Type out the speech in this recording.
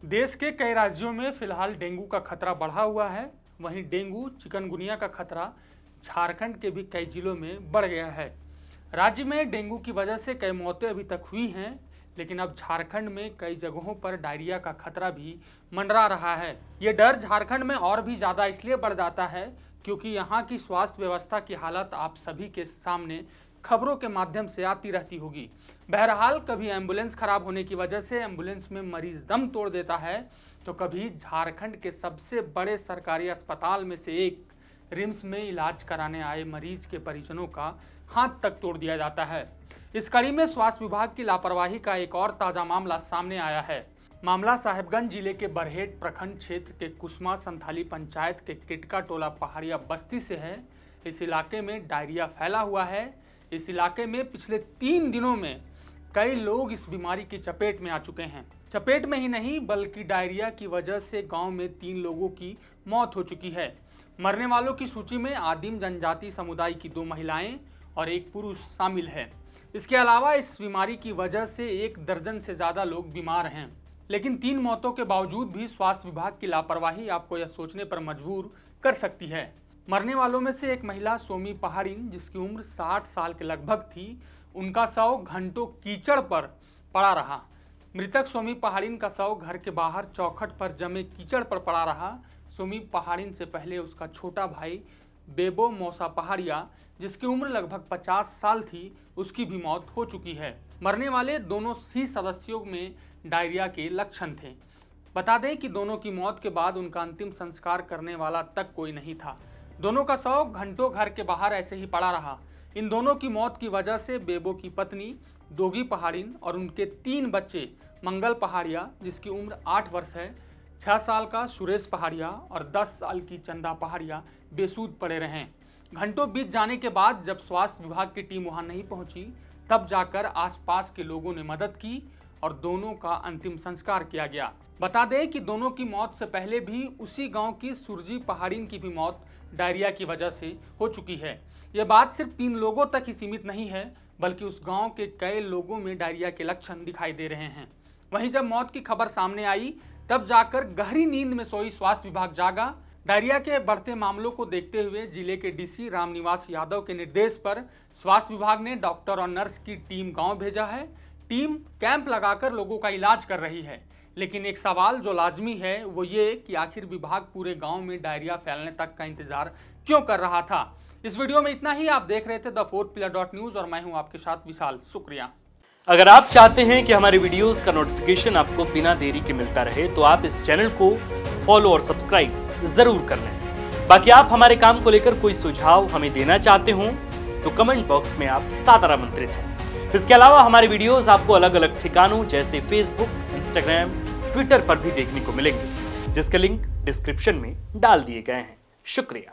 देश के कई राज्यों में फिलहाल डेंगू का खतरा बढ़ा हुआ है। वहीं डेंगू चिकनगुनिया का खतरा झारखंड के भी कई जिलों में बढ़ गया है। राज्य में डेंगू की वजह से कई मौतें अभी तक हुई हैं, लेकिन अब झारखंड में कई जगहों पर डायरिया का खतरा भी मंडरा रहा है। ये डर झारखंड में और भी ज़्यादा इसलिए बढ़ जाता है क्योंकि यहाँ की स्वास्थ्य व्यवस्था की हालत आप सभी के सामने खबरों के माध्यम से आती रहती होगी। बहरहाल कभी एम्बुलेंस खराब होने की वजह से एम्बुलेंस में मरीज दम तोड़ देता है, तो कभी झारखंड के सबसे बड़े सरकारी अस्पताल में से एक रिम्स में इलाज कराने आए मरीज के परिजनों का हाथ तक तोड़ दिया जाता है। इस कड़ी में स्वास्थ्य विभाग की लापरवाही का एक और ताजा मामला सामने आया है। मामला साहेबगंज जिले के बरहेट प्रखंड क्षेत्र के कुसमा संथाली पंचायत के किटका टोला पहाड़िया बस्ती से है। इस इलाके में डायरिया फैला हुआ है। इस इलाके में पिछले 3 दिनों में कई लोग इस बीमारी की चपेट में आ चुके हैं। चपेट में ही नहीं बल्कि डायरिया की वजह से गांव में 3 लोगों की मौत हो चुकी है। मरने वालों की सूची में आदिम जनजाति समुदाय की 2 महिलाएं और 1 पुरुष शामिल है। इसके अलावा इस बीमारी की वजह से 1 दर्जन से ज़्यादा लोग बीमार हैं। लेकिन 3 मौतों के बावजूद भी स्वास्थ्य विभाग की लापरवाही आपको यह सोचने पर मजबूर कर सकती है। मरने वालों में से एक महिला सोमी पहाड़िन, जिसकी उम्र 60 साल के लगभग थी, उनका शव घंटों कीचड़ पर पड़ा रहा। मृतक सोमी पहाड़िन का शव घर के बाहर चौखट पर जमे कीचड़ पर पड़ा रहा। सोमी पहाड़िन से पहले उसका छोटा भाई बेबो मौसा पहाड़िया, जिसकी उम्र लगभग 50 साल थी, उसकी भी मौत हो चुकी है। मरने वाले दोनों ही सदस्यों में डायरिया के लक्षण थे। बता दें कि दोनों की मौत के बाद उनका अंतिम संस्कार करने वाला तक कोई नहीं था। दोनों का शव घंटों घर के बाहर ऐसे ही पड़ा रहा। इन दोनों की मौत की वजह से बेबो की पत्नी दोगी पहाड़िन और उनके 3 बच्चे मंगल पहाड़िया, जिसकी उम्र 8 वर्ष है, 6 साल का सुरेश पहाड़िया और 10 साल की चंदा पहाड़िया बेसुध पड़े रहे। घंटों बीत जाने के बाद जब स्वास्थ्य विभाग की टीम वहां नहीं पहुंची, तब जाकर आसपास के लोगों ने मदद की और दोनों का अंतिम संस्कार किया गया। बता दें कि दोनों की मौत से पहले भी उसी गांव की सुरजी पहाड़िन की भी मौत डायरिया की वजह से हो चुकी है। यह बात सिर्फ 3 लोगों तक ही सीमित नहीं है, बल्कि उस गांव के कई लोगों में डायरिया के लक्षण दिखाई दे रहे हैं। वहीं जब मौत की खबर सामने आई, तब जाकर गहरी नींद में सोई स्वास्थ्य विभाग जागा। डायरिया के बढ़ते मामलों को देखते हुए जिले के डीसी रामनिवास यादव के निर्देश पर स्वास्थ्य विभाग ने डॉक्टर और नर्स की टीम गाँव भेजा है। टीम कैंप लगाकर लोगों का इलाज कर रही है। लेकिन एक सवाल जो लाजमी है वो ये कि आखिर विभाग पूरे गांव में डायरिया फैलने तक का इंतजार क्यों कर रहा था। इस वीडियो में इतना ही। आप देख रहे थे द4pillar.news और मैं हूं आपके साथ विशाल। शुक्रिया। अगर आप चाहते हैं कि हमारे वीडियोस का नोटिफिकेशन आपको बिना देरी के मिलता रहे तो आप इस चैनल को फॉलो और सब्सक्राइब जरूर कर लें। बाकी आप हमारे काम को लेकर कोई सुझाव हमें देना चाहते हो तो कमेंट बॉक्स में आप सादर आमंत्रित हैं। इसके अलावा हमारे वीडियोस आपको अलग अलग ठिकानों जैसे फेसबुक, इंस्टाग्राम, ट्विटर पर भी देखने को मिलेंगे, जिसके लिंक डिस्क्रिप्शन में डाल दिए गए हैं। शुक्रिया।